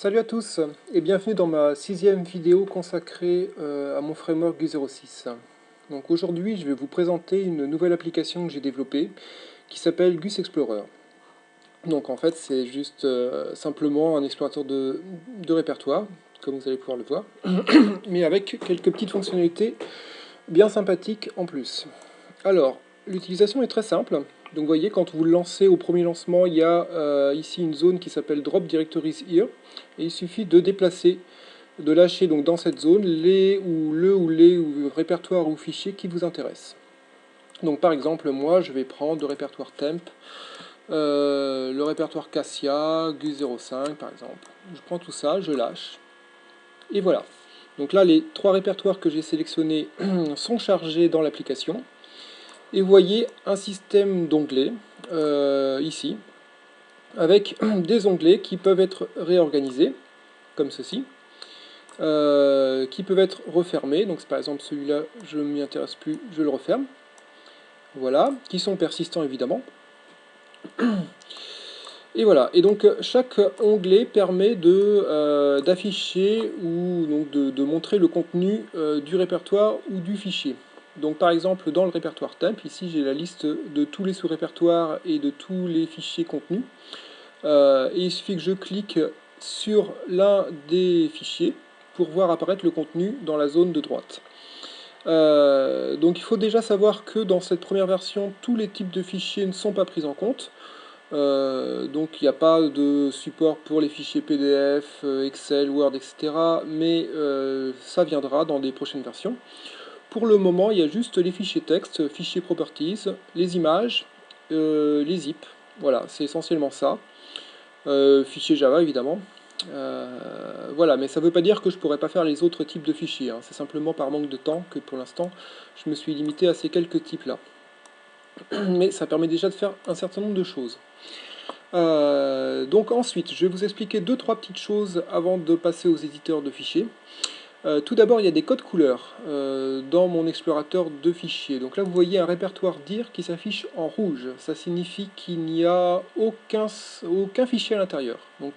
Salut à tous et bienvenue dans ma 6e vidéo consacrée à mon framework Gus06. Donc aujourd'hui je vais vous présenter une nouvelle application que j'ai développée qui s'appelle Gus Explorer. Donc en fait c'est juste simplement un explorateur de répertoire, comme vous allez pouvoir le voir, mais avec quelques petites fonctionnalités bien sympathiques en plus. Alors, l'utilisation est très simple. Donc vous voyez, quand vous le lancez au premier lancement, il y a ici une zone qui s'appelle Drop Directories Here. Et il suffit de déplacer, de lâcher donc dans cette zone les répertoires ou fichiers qui vous intéressent. Donc par exemple, moi je vais prendre le répertoire temp, le répertoire Cassia, Gus05 par exemple. Je prends tout ça, je lâche. Et voilà. Donc là, les trois répertoires que j'ai sélectionnés sont chargés dans l'application. Et vous voyez un système d'onglets ici, avec des onglets qui peuvent être réorganisés, comme ceci, qui peuvent être refermés. Donc par exemple celui-là, je ne m'y intéresse plus, je le referme. Voilà, qui sont persistants évidemment. Et voilà, et donc chaque onglet permet d'afficher ou donc de montrer le contenu du répertoire ou du fichier. Donc par exemple dans le répertoire temp, ici j'ai la liste de tous les sous-répertoires et de tous les fichiers contenus. Et il suffit que je clique sur l'un des fichiers pour voir apparaître le contenu dans la zone de droite. Donc il faut déjà savoir que dans cette première version, tous les types de fichiers ne sont pas pris en compte. Donc il n'y a pas de support pour les fichiers PDF, Excel, Word, etc. Mais ça viendra dans des prochaines versions. Pour le moment, il y a juste les fichiers texte, fichiers properties, les images, les zip. Voilà, c'est essentiellement ça. Fichiers Java évidemment. Voilà, mais ça ne veut pas dire que je ne pourrais pas faire les autres types de fichiers. Hein. C'est simplement par manque de temps que pour l'instant, je me suis limité à ces quelques types-là. Mais ça permet déjà de faire un certain nombre de choses. Donc ensuite, je vais vous expliquer 2-3 petites choses avant de passer aux éditeurs de fichiers. Tout d'abord, il y a des codes couleurs dans mon explorateur de fichiers. Donc là, vous voyez un répertoire dir qui s'affiche en rouge. Ça signifie qu'il n'y a aucun fichier à l'intérieur. Donc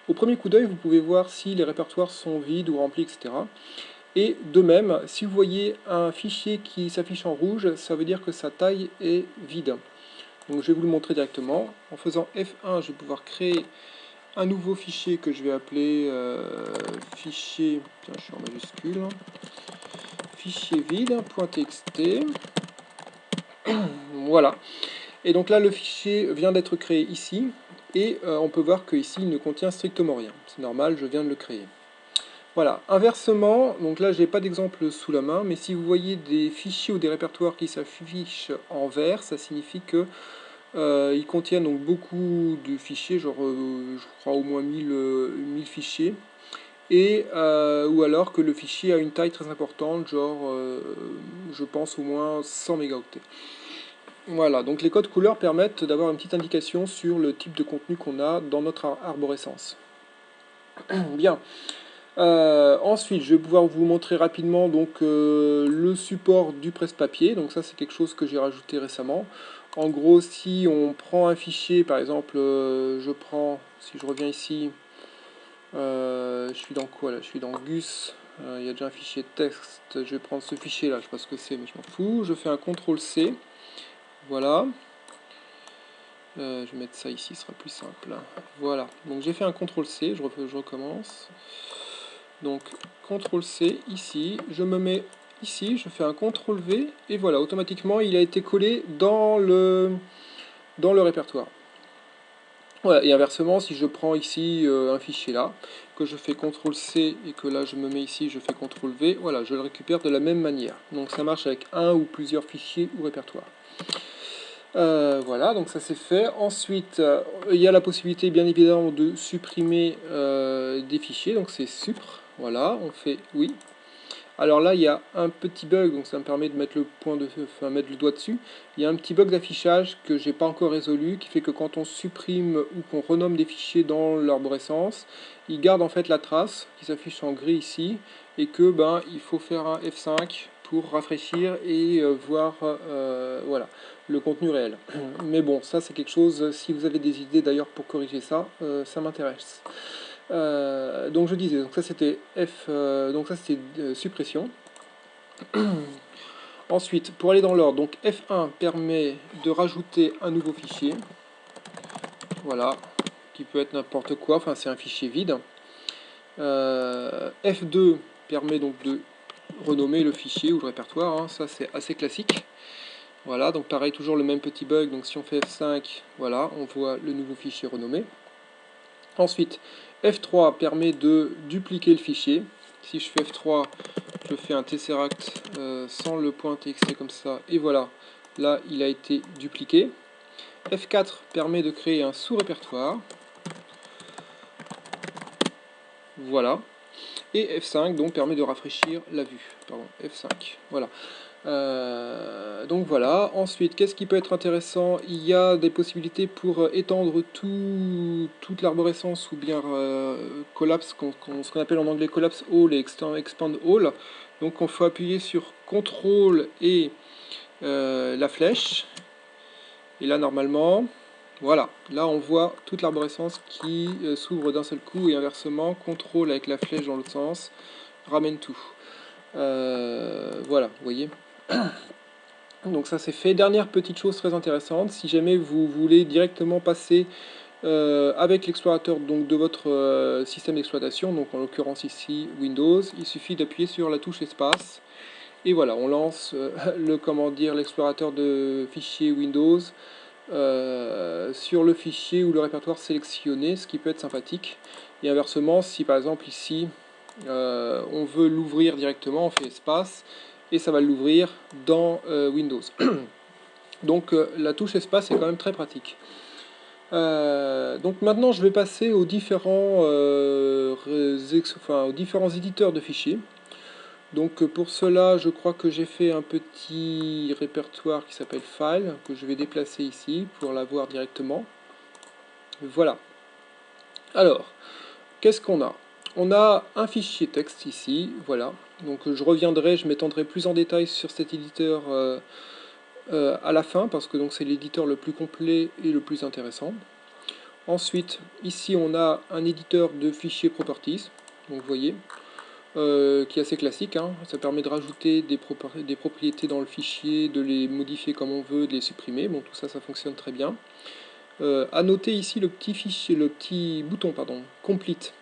au premier coup d'œil, vous pouvez voir si les répertoires sont vides ou remplis, etc. Et de même, si vous voyez un fichier qui s'affiche en rouge, ça veut dire que sa taille est vide. Donc je vais vous le montrer directement. En faisant F1, je vais pouvoir créer un nouveau fichier que je vais appeler fichier, tiens, je suis en majuscule, fichier vide.txt. Voilà. Et donc là, le fichier vient d'être créé ici, et on peut voir qu'ici, il ne contient strictement rien. C'est normal, je viens de le créer. Voilà. Inversement, donc là, j'ai pas d'exemple sous la main, mais si vous voyez des fichiers ou des répertoires qui s'affichent en vert, ça signifie que ils contiennent donc beaucoup de fichiers, genre je crois au moins 1000 fichiers, et ou alors que le fichier a une taille très importante, genre je pense au moins 100 mégaoctets. Voilà, donc les codes couleurs permettent d'avoir une petite indication sur le type de contenu qu'on a dans notre arborescence. Bien. Ensuite, je vais pouvoir vous montrer rapidement donc, le support du presse-papier. Donc ça, c'est quelque chose que j'ai rajouté récemment. En gros, si on prend un fichier, par exemple, si je reviens ici, je suis dans quoi là? Je suis dans Gus. Il y a déjà un fichier texte. Je vais prendre ce fichier-là, je sais pas ce que c'est, mais je m'en fous. Je fais un CTRL-C. Voilà. Je vais mettre ça ici, ce sera plus simple. Voilà. Donc j'ai fait un CTRL-C, je recommence. Donc CTRL-C ici, je me mets ici, je fais un CTRL-V, et voilà, automatiquement il a été collé dans le répertoire. Voilà, et inversement, si je prends ici un fichier là, que je fais CTRL-C et que là je me mets ici, je fais CTRL-V, voilà, je le récupère de la même manière. Donc ça marche avec un ou plusieurs fichiers ou répertoires. Voilà, donc ça c'est fait. Ensuite, il y a la possibilité bien évidemment de supprimer des fichiers, donc c'est supr, voilà, on fait oui. Alors là, il y a un petit bug, donc ça me permet de mettre mettre le doigt dessus. Il y a un petit bug d'affichage que j'ai pas encore résolu, qui fait que quand on supprime ou qu'on renomme des fichiers dans l'arborescence, il garde en fait la trace qui s'affiche en gris ici, et que il faut faire un F5 pour rafraîchir et voir voilà, le contenu réel. Mais bon, ça c'est quelque chose, si vous avez des idées d'ailleurs pour corriger ça, ça m'intéresse. Donc je disais, donc ça c'était F, donc ça c'était suppression. Ensuite, pour aller dans l'ordre, donc F1 permet de rajouter un nouveau fichier. Voilà, qui peut être n'importe quoi, enfin c'est un fichier vide. F2 permet donc de renommer le fichier ou le répertoire, hein, ça c'est assez classique. Voilà, donc pareil, toujours le même petit bug, donc si on fait F5, voilà, on voit le nouveau fichier renommé. Ensuite, F3 permet de dupliquer le fichier. Si je fais F3, je fais un tesseract sans le point txt comme ça, et voilà, là il a été dupliqué. F4 permet de créer un sous-répertoire. Voilà. Et F5 donc permet de rafraîchir la vue. Pardon, F5. Voilà. Donc voilà. Ensuite, qu'est-ce qui peut être intéressant? Il y a des possibilités pour étendre toute l'arborescence ou bien collapse, ce qu'on appelle en anglais collapse all et expand all. Donc on faut appuyer sur CTRL et la flèche. Et là normalement, voilà, là on voit toute l'arborescence qui s'ouvre d'un seul coup et inversement, CTRL avec la flèche dans l'autre sens, ramène tout. Voilà, vous voyez. Donc ça c'est fait. Dernière petite chose très intéressante, si jamais vous voulez directement passer avec l'explorateur donc de votre système d'exploitation, donc en l'occurrence ici Windows, il suffit d'appuyer sur la touche espace. Et voilà, on lance l'explorateur de fichiers Windows sur le fichier ou le répertoire sélectionné, ce qui peut être sympathique. Et inversement, si par exemple ici on veut l'ouvrir directement, on fait espace et ça va l'ouvrir dans Windows. Donc la touche espace est quand même très pratique. Donc maintenant je vais passer aux différents éditeurs de fichiers. Donc pour cela, je crois que j'ai fait un petit répertoire qui s'appelle File, que je vais déplacer ici pour l'avoir directement. Voilà. Alors, qu'est-ce qu'on a? On a un fichier texte ici, voilà. Donc je m'étendrai plus en détail sur cet éditeur à la fin, parce que c'est l'éditeur le plus complet et le plus intéressant. Ensuite, ici on a un éditeur de fichiers properties, donc vous voyez. Qui est assez classique, hein. Ça permet de rajouter des propriétés dans le fichier, de les modifier comme on veut, de les supprimer. Bon, tout ça, ça fonctionne très bien. À noter ici le petit bouton, complete,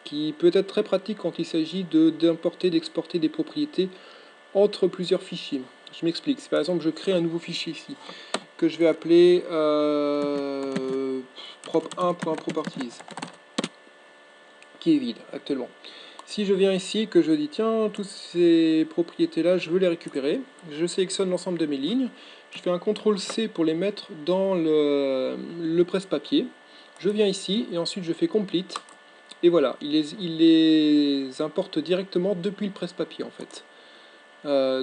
qui peut être très pratique quand il s'agit d'importer, d'exporter des propriétés entre plusieurs fichiers. Je m'explique. Si par exemple je crée un nouveau fichier ici, que je vais appeler prop1.properties, qui est vide actuellement. Si je viens ici, que je dis tiens, toutes ces propriétés-là, je veux les récupérer, je sélectionne l'ensemble de mes lignes, je fais un CTRL-C pour les mettre dans le presse-papier, je viens ici et ensuite je fais complete, et voilà, il les importe directement depuis le presse-papier en fait.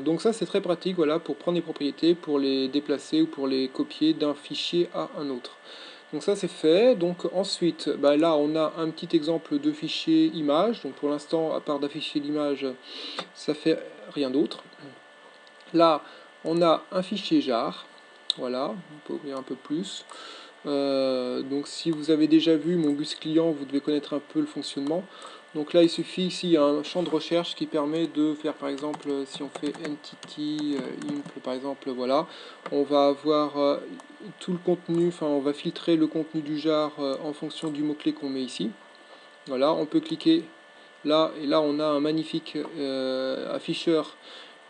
Donc ça c'est très pratique, voilà, pour prendre des propriétés, pour les déplacer ou pour les copier d'un fichier à un autre. Donc ça c'est fait. Donc ensuite, là on a un petit exemple de fichier image. Donc pour l'instant, à part d'afficher l'image, ça fait rien d'autre. Là on a un fichier jar. Voilà, on peut ouvrir un peu plus. Donc si vous avez déjà vu mon bus client, vous devez connaître un peu le fonctionnement. Donc là il suffit, ici il y a un champ de recherche qui permet de faire par exemple, si on fait entity imp par exemple, voilà, on va avoir tout le contenu, enfin on va filtrer le contenu du jar en fonction du mot-clé qu'on met ici. Voilà, on peut cliquer là et là on a un magnifique afficheur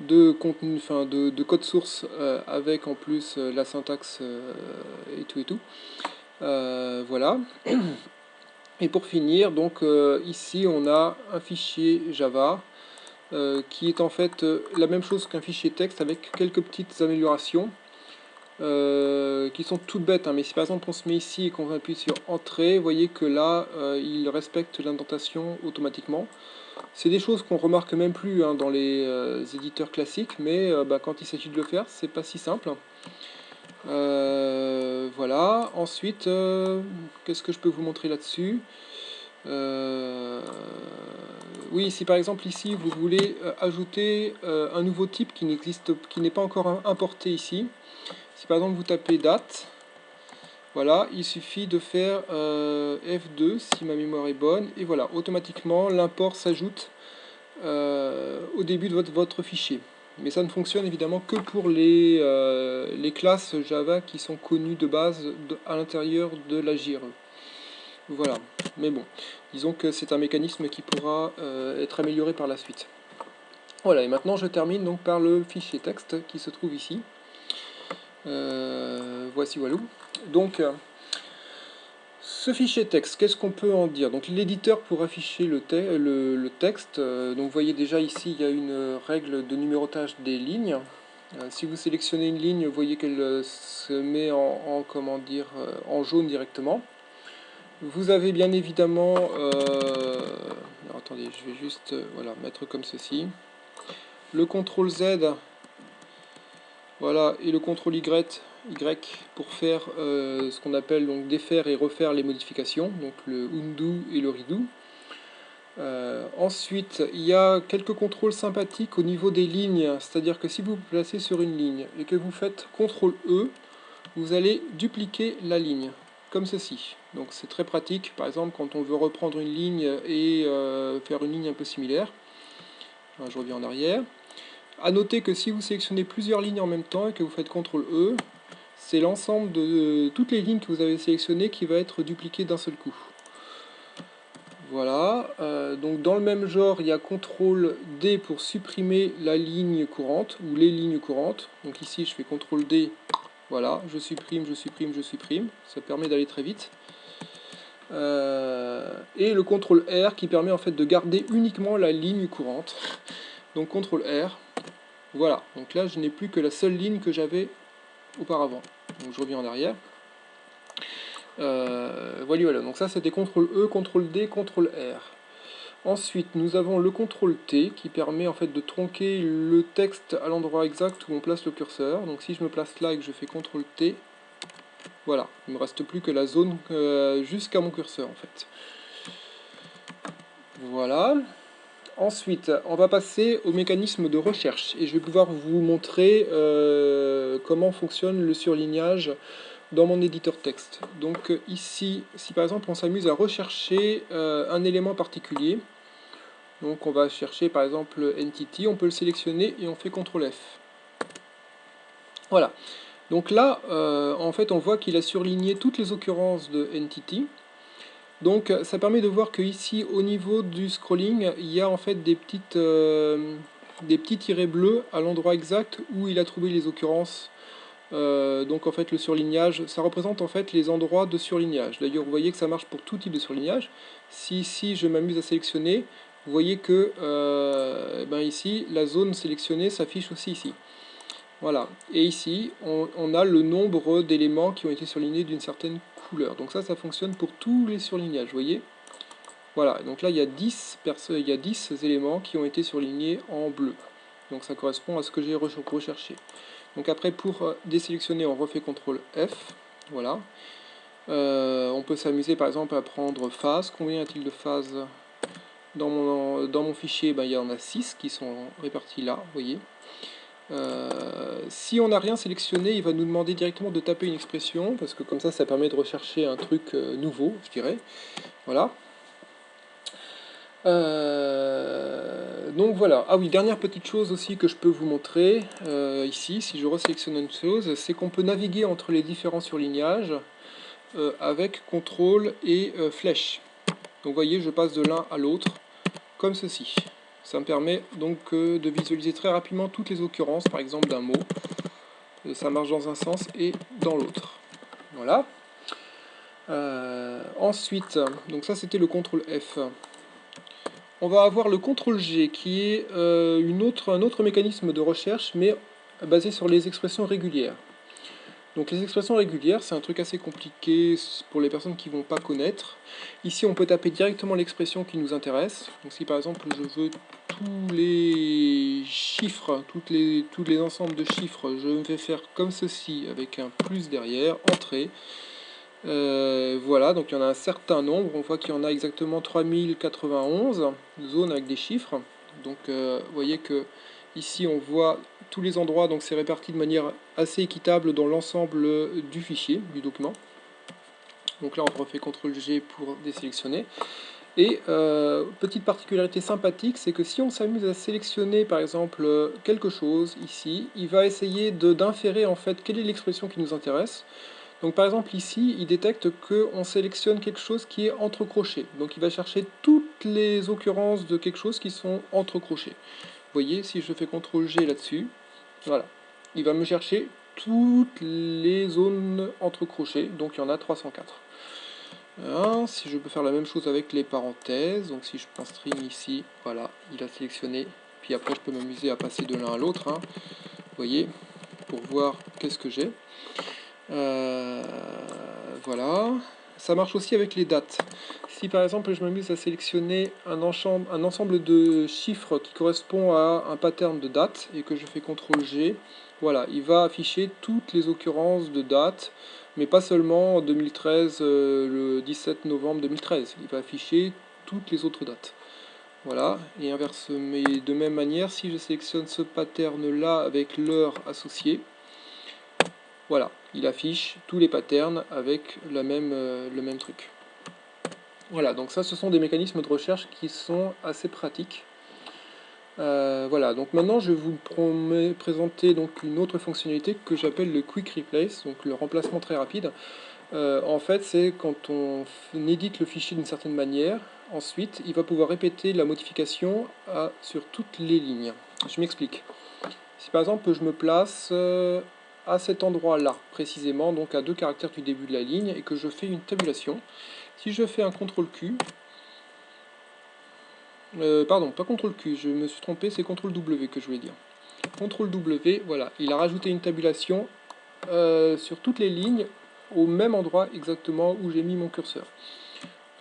de contenu, de code source avec en plus la syntaxe et tout. Voilà. Et pour finir, donc ici on a un fichier Java qui est en fait la même chose qu'un fichier texte avec quelques petites améliorations qui sont toutes bêtes, hein. Mais si par exemple on se met ici et qu'on appuie sur Entrée, vous voyez que là il respecte l'indentation automatiquement. C'est des choses qu'on remarque même plus dans les éditeurs classiques, mais quand il s'agit de le faire, c'est pas si simple. Voilà. Ensuite, qu'est-ce que je peux vous montrer là-dessus? Oui, si par exemple ici vous voulez ajouter un nouveau type qui n'est pas encore importé ici. Si par exemple vous tapez date, Voilà, il suffit de faire F2 si ma mémoire est bonne, et voilà, automatiquement l'import s'ajoute au début de votre fichier. Mais ça ne fonctionne évidemment que pour les classes Java qui sont connues de base à l'intérieur de la JRE. Voilà, mais bon, disons que c'est un mécanisme qui pourra être amélioré par la suite. Voilà, et maintenant je termine donc par le fichier texte qui se trouve ici. Voici, voilà. Donc, ce fichier texte, qu'est-ce qu'on peut en dire? Donc l'éditeur pour afficher le texte, donc vous voyez déjà ici il y a une règle de numérotage des lignes. Si vous sélectionnez une ligne, vous voyez qu'elle se met comment dire, en jaune directement. Vous avez bien évidemment, alors attendez, je vais juste voilà, mettre comme ceci. Le CTRL Z, voilà, et le CTRL Y pour faire ce qu'on appelle donc défaire et refaire les modifications, donc le undo et le redo. Ensuite, il y a quelques contrôles sympathiques au niveau des lignes, c'est-à-dire que si vous vous placez sur une ligne et que vous faites CTRL E, vous allez dupliquer la ligne, comme ceci. Donc c'est très pratique, par exemple quand on veut reprendre une ligne et faire une ligne un peu similaire. Je reviens en arrière. A noter que si vous sélectionnez plusieurs lignes en même temps et que vous faites CTRL E, c'est l'ensemble de toutes les lignes que vous avez sélectionnées qui va être dupliqué d'un seul coup. Voilà, donc dans le même genre, il y a CTRL D pour supprimer la ligne courante, ou les lignes courantes. Donc ici, je fais CTRL D, voilà, je supprime, je supprime, je supprime. Ça permet d'aller très vite. Et le CTRL R qui permet en fait de garder uniquement la ligne courante. Donc CTRL R, voilà. Donc là, je n'ai plus que la seule ligne que j'avais auparavant. Donc je reviens en arrière. Voilà, donc ça c'était CTRL E, CTRL D, CTRL R. Ensuite, nous avons le CTRL T qui permet en fait de tronquer le texte à l'endroit exact où on place le curseur. Donc si je me place là et que je fais CTRL T, voilà, il ne me reste plus que la zone jusqu'à mon curseur en fait. Voilà. Ensuite, on va passer au mécanisme de recherche et je vais pouvoir vous montrer comment fonctionne le surlignage dans mon éditeur texte. Donc ici, si par exemple on s'amuse à rechercher un élément particulier, donc on va chercher par exemple Entity, on peut le sélectionner et on fait CTRL F. Voilà. Donc là, en fait, on voit qu'il a surligné toutes les occurrences de Entity. Donc ça permet de voir que ici, au niveau du scrolling, il y a en fait des petits tirets bleus à l'endroit exact où il a trouvé les occurrences. Donc en fait le surlignage, ça représente en fait les endroits de surlignage. D'ailleurs vous voyez que ça marche pour tout type de surlignage. Si ici je m'amuse à sélectionner, vous voyez que ici la zone sélectionnée s'affiche aussi ici. Voilà, et ici on a le nombre d'éléments qui ont été surlignés d'une certaine couleur. Donc ça fonctionne pour tous les surlignages, vous voyez. Voilà, donc là il y a 10 éléments qui ont été surlignés en bleu. Donc ça correspond à ce que j'ai recherché. Donc après, pour désélectionner, on refait CTRL F. Voilà. On peut s'amuser par exemple à prendre phase. Combien y a-t-il de phases dans mon fichier? Il y en a 6 qui sont répartis là, vous voyez. Si on n'a rien sélectionné, il va nous demander directement de taper une expression, parce que comme ça permet de rechercher un truc nouveau, je dirais. Voilà. Donc voilà. Ah oui, dernière petite chose aussi que je peux vous montrer ici, si je resélectionne une chose, c'est qu'on peut naviguer entre les différents surlignages avec CTRL et flèche. Donc vous voyez, je passe de l'un à l'autre comme ceci. Ça me permet donc de visualiser très rapidement toutes les occurrences, par exemple d'un mot. Ça marche dans un sens et dans l'autre. Voilà. Ensuite, donc ça c'était le CTRL F. On va avoir le CTRL G qui est un autre mécanisme de recherche, mais basé sur les expressions régulières. Donc les expressions régulières, c'est un truc assez compliqué pour les personnes qui ne vont pas connaître. Ici, on peut taper directement l'expression qui nous intéresse. Donc si par exemple je veux tous les chiffres, tous les ensembles de chiffres, je vais faire comme ceci avec un plus derrière, entrée. Voilà, donc il y en a un certain nombre, on voit qu'il y en a exactement 3091 zones avec des chiffres. Donc vous voyez que ici on voit tous les endroits, donc c'est réparti de manière assez équitable dans l'ensemble du fichier, du document. Donc là on refait CTRL G pour désélectionner. Et petite particularité sympathique, c'est que si on s'amuse à sélectionner par exemple quelque chose ici, il va essayer d'inférer en fait quelle est l'expression qui nous intéresse. Donc par exemple ici, il détecte qu'on sélectionne quelque chose qui est entre crochets. Donc il va chercher toutes les occurrences de quelque chose qui sont entre crochets. Vous voyez, si je fais CTRL G là-dessus, voilà, il va me chercher toutes les zones entre crochets, donc il y en a 304. Si je peux faire la même chose avec les parenthèses, donc si je prends string ici, voilà, il a sélectionné, puis après je peux m'amuser à passer de l'un à l'autre, hein, vous voyez, pour voir qu'est-ce que j'ai. Voilà, ça marche aussi avec les dates. Si par exemple je m'amuse à sélectionner un ensemble de chiffres qui correspond à un pattern de date, et que je fais CTRL G, voilà, il va afficher toutes les occurrences de date, mais pas seulement 2013, le 17 novembre 2013, il va afficher toutes les autres dates. Voilà, et inverse, mais de même manière, si je sélectionne ce pattern là avec l'heure associée, voilà, il affiche tous les patterns avec le même truc. Voilà, donc ça ce sont des mécanismes de recherche qui sont assez pratiques. Voilà, donc maintenant je vais vous présenter donc une autre fonctionnalité que j'appelle le Quick Replace, donc le remplacement très rapide. En fait, c'est quand on édite le fichier d'une certaine manière, ensuite il va pouvoir répéter la modification sur toutes les lignes. Je m'explique. Si par exemple je me place à cet endroit-là, précisément, donc à 2 caractères du début de la ligne, et que je fais une tabulation, si je fais un CTRL-Q, pardon, pas CTRL-Q, je me suis trompé, c'est CTRL-W que je voulais dire. CTRL-W, voilà, il a rajouté une tabulation sur toutes les lignes, au même endroit exactement où j'ai mis mon curseur.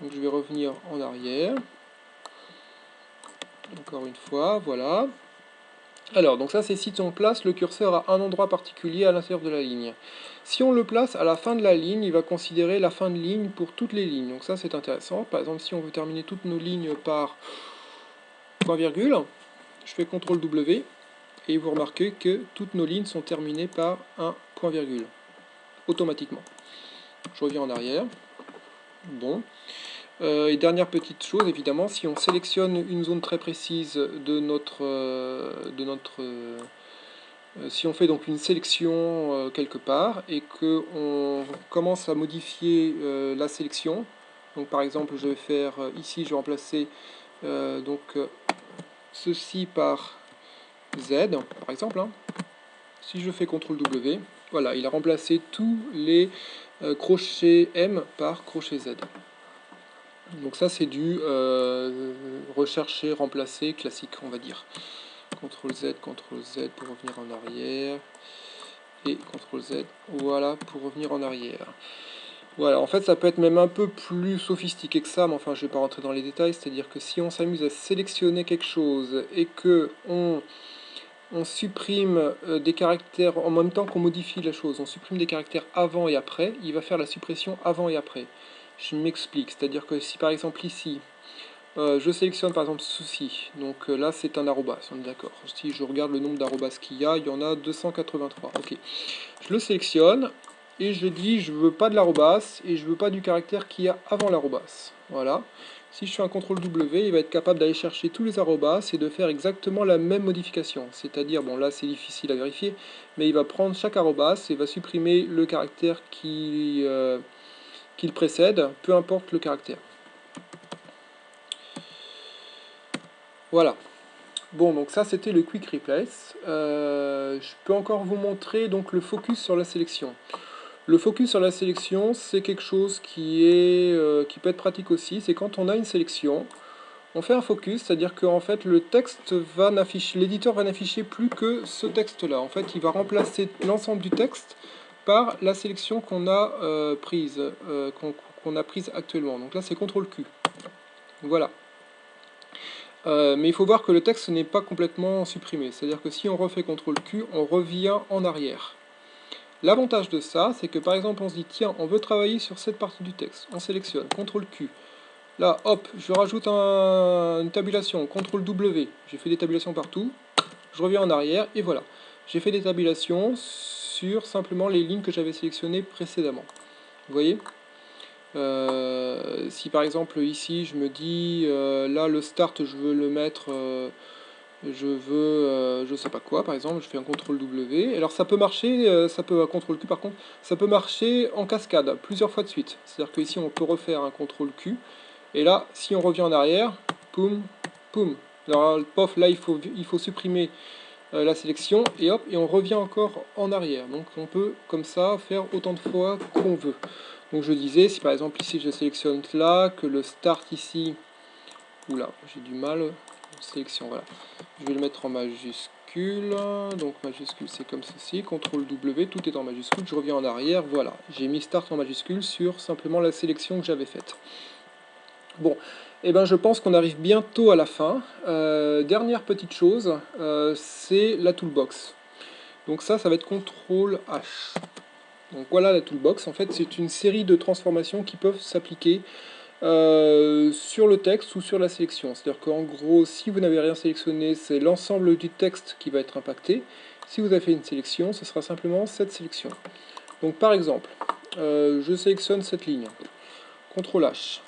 Donc je vais revenir en arrière, encore une fois, voilà. Alors, donc ça c'est si on place le curseur à un endroit particulier à l'intérieur de la ligne. Si on le place à la fin de la ligne, il va considérer la fin de ligne pour toutes les lignes. Donc ça c'est intéressant. Par exemple, si on veut terminer toutes nos lignes par point virgule, je fais CTRL W, et vous remarquez que toutes nos lignes sont terminées par un point virgule, automatiquement. Je reviens en arrière. Bon. Et dernière petite chose, évidemment, si on sélectionne une zone très précise de notre si on fait donc une sélection quelque part et que on commence à modifier la sélection, donc par exemple je vais faire ici, je vais remplacer ceci par Z, par exemple, hein. Si je fais CTRL W, voilà, il a remplacé tous les crochets M par crochet Z. Donc ça c'est du rechercher, remplacer classique, on va dire. CTRL Z pour revenir en arrière. Et CTRL Z, voilà, pour revenir en arrière. Voilà, en fait ça peut être même un peu plus sophistiqué que ça, mais enfin je ne vais pas rentrer dans les détails, c'est-à-dire que si on s'amuse à sélectionner quelque chose et que on supprime des caractères en même temps qu'on modifie la chose, on supprime des caractères avant et après, il va faire la suppression avant et après. Je m'explique, c'est-à-dire que si par exemple ici, je sélectionne par exemple ceci, donc là c'est un arrobas, on est d'accord. Si je regarde le nombre d'arrobas qu'il y en a 283, ok. Je le sélectionne, et je dis je veux pas de l'arrobas, et je veux pas du caractère qu'il y a avant l'arrobas, voilà. Si je fais un CTRL W, il va être capable d'aller chercher tous les arrobas et de faire exactement la même modification. C'est-à-dire, bon là c'est difficile à vérifier, mais il va prendre chaque arrobas et va supprimer le caractère qui le précède, peu importe le caractère. Voilà. Bon, donc ça c'était le Quick Replace. Je peux encore vous montrer donc le focus sur la sélection. Le focus sur la sélection, c'est quelque chose qui peut être pratique aussi. C'est quand on a une sélection, on fait un focus, c'est-à-dire qu'en fait le texte va n'afficher, l'éditeur va n'afficher plus que ce texte-là. En fait, il va remplacer l'ensemble du texte par la sélection qu'on a prise actuellement. Donc là, c'est CTRL Q. Voilà. Mais il faut voir que le texte n'est pas complètement supprimé. C'est-à-dire que si on refait CTRL Q, on revient en arrière. L'avantage de ça, c'est que par exemple on se dit tiens, on veut travailler sur cette partie du texte, on sélectionne, CTRL Q, là hop, je rajoute une tabulation, CTRL W, j'ai fait des tabulations partout, je reviens en arrière et voilà, j'ai fait des tabulations sur simplement les lignes que j'avais sélectionnées précédemment. Vous voyez? Si par exemple ici je me dis là le start je veux le mettre, je veux je sais pas quoi, par exemple je fais un CTRL W, alors ça peut marcher, ça peut un CTRL Q par contre, ça peut marcher en cascade plusieurs fois de suite, c'est à dire que ici on peut refaire un CTRL Q, et là si on revient en arrière, poum, poum, alors pof, là il faut supprimer la sélection, et hop, et on revient encore en arrière, donc on peut comme ça faire autant de fois qu'on veut. Donc je disais, si par exemple ici je sélectionne là, que le start ici, oula, j'ai du mal, sélection, voilà, je vais le mettre en majuscule, donc majuscule c'est comme ceci, CTRL W, tout est en majuscule, je reviens en arrière, voilà, j'ai mis start en majuscule sur simplement la sélection que j'avais faite. Bon, et ben je pense qu'on arrive bientôt à la fin. Dernière petite chose, c'est la toolbox. Donc ça va être CTRL H. Donc voilà la toolbox, en fait c'est une série de transformations qui peuvent s'appliquer sur le texte ou sur la sélection. C'est-à-dire qu'en gros, si vous n'avez rien sélectionné, c'est l'ensemble du texte qui va être impacté. Si vous avez fait une sélection, ce sera simplement cette sélection. Donc par exemple, je sélectionne cette ligne, CTRL H.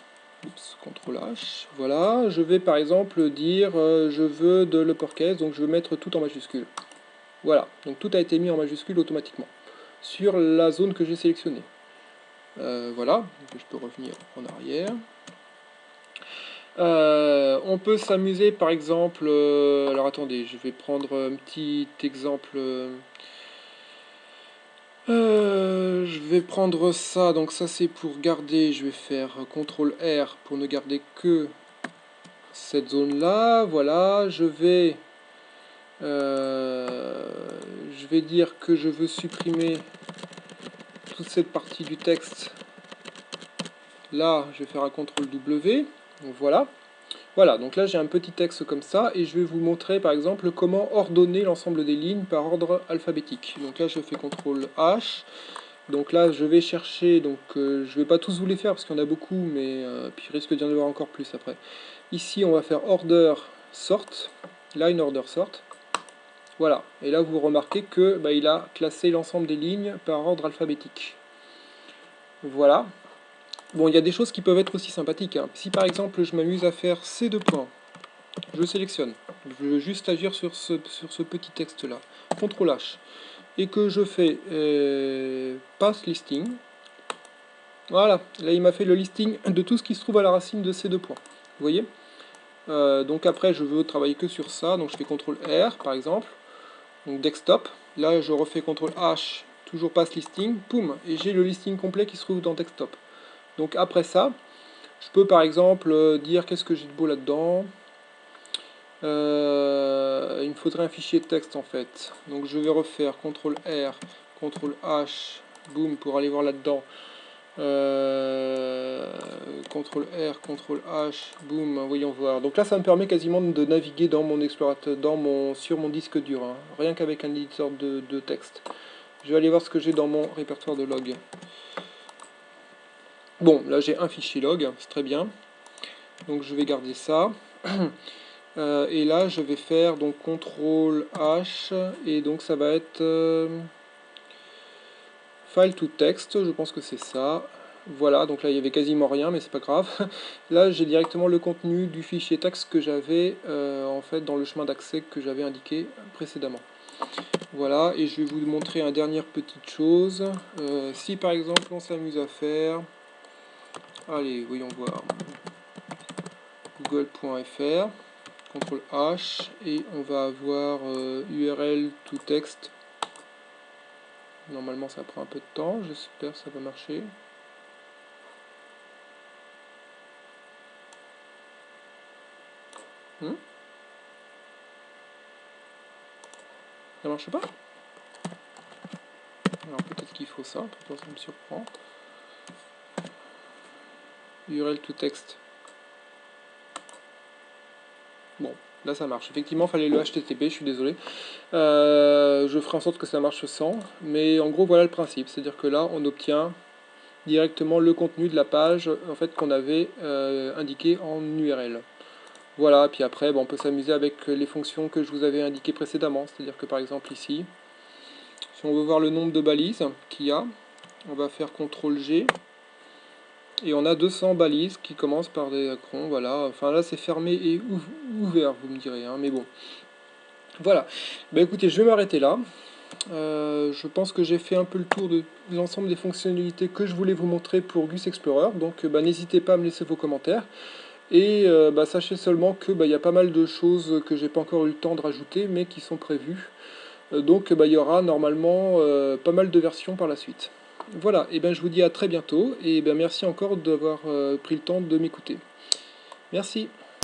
Oups, CTRL H, voilà, je vais par exemple dire je veux de l'uppercase, donc je veux mettre tout en majuscule. Voilà, donc tout a été mis en majuscule automatiquement sur la zone que j'ai sélectionnée. Voilà, donc je peux revenir en arrière. On peut s'amuser par exemple, alors attendez, je vais prendre un petit exemple. Je vais prendre ça, donc ça c'est pour garder, je vais faire CTRL R pour ne garder que cette zone là, voilà, je vais dire que je veux supprimer toute cette partie du texte. Là, je vais faire un CTRL W, donc voilà. Voilà, donc là j'ai un petit texte comme ça, et je vais vous montrer par exemple comment ordonner l'ensemble des lignes par ordre alphabétique. Donc là je fais CTRL H, donc là je vais chercher, donc je vais pas tous vous les faire parce qu'il y en a beaucoup, mais puis il risque d'y en avoir encore plus après. Ici on va faire Order Sort, Line Order Sort. Voilà, et là vous remarquez que il a classé l'ensemble des lignes par ordre alphabétique. Voilà. Bon, il y a des choses qui peuvent être aussi sympathiques, hein. Si par exemple je m'amuse à faire ces deux points, je sélectionne, je veux juste agir sur ce petit texte là, CTRL H, et que je fais pass listing, voilà, là il m'a fait le listing de tout ce qui se trouve à la racine de ces deux points, vous voyez. Donc après je veux travailler que sur ça, donc je fais CTRL R par exemple, donc desktop, là je refais CTRL H, toujours pass listing, poum, et j'ai le listing complet qui se trouve dans desktop. Donc après ça, je peux par exemple dire qu'est-ce que j'ai de beau là-dedans. Il me faudrait un fichier de texte en fait. Donc je vais refaire CTRL R, CTRL H, boum, pour aller voir là-dedans. CTRL R, CTRL H, boum, voyons voir. Donc là ça me permet quasiment de naviguer dans mon explorateur, sur mon disque dur, hein, rien qu'avec un éditeur de texte. Je vais aller voir ce que j'ai dans mon répertoire de log. Bon, là j'ai un fichier log, c'est très bien. Donc je vais garder ça. Et là je vais faire donc CTRL H, et donc ça va être File to Text, je pense que c'est ça. Voilà, donc là il y avait quasiment rien, mais c'est pas grave. Là j'ai directement le contenu du fichier texte que j'avais en fait dans le chemin d'accès que j'avais indiqué précédemment. Voilà, et je vais vous montrer une dernière petite chose. Si par exemple on s'amuse à faire, allez voyons voir, google.fr, CTRL H, et on va avoir URL to text. Normalement ça prend un peu de temps, j'espère que ça va marcher. Ça marche pas? Alors peut-être qu'il faut ça, pourtant ça me surprend. URL to text. Bon, là ça marche. Effectivement, il fallait le HTTP, je suis désolé. Je ferai en sorte que ça marche sans, mais en gros voilà le principe. C'est-à-dire que là on obtient directement le contenu de la page en fait qu'on avait indiqué en URL. Voilà, puis après on peut s'amuser avec les fonctions que je vous avais indiquées précédemment. C'est-à-dire que par exemple ici, si on veut voir le nombre de balises qu'il y a, on va faire CTRL G. Et on a 200 balises qui commencent par des acrons, voilà. Enfin là c'est fermé et ouvert, vous me direz, hein, mais bon. Voilà. Bah écoutez, je vais m'arrêter là. Je pense que j'ai fait un peu le tour de l'ensemble des fonctionnalités que je voulais vous montrer pour Gus Explorer. Donc bah, n'hésitez pas à me laisser vos commentaires. Et bah, sachez seulement que bah, y a pas mal de choses que j'ai pas encore eu le temps de rajouter, mais qui sont prévues. Donc bah, il y aura normalement pas mal de versions par la suite. Voilà, et ben je vous dis à très bientôt, et ben merci encore d'avoir pris le temps de m'écouter. Merci.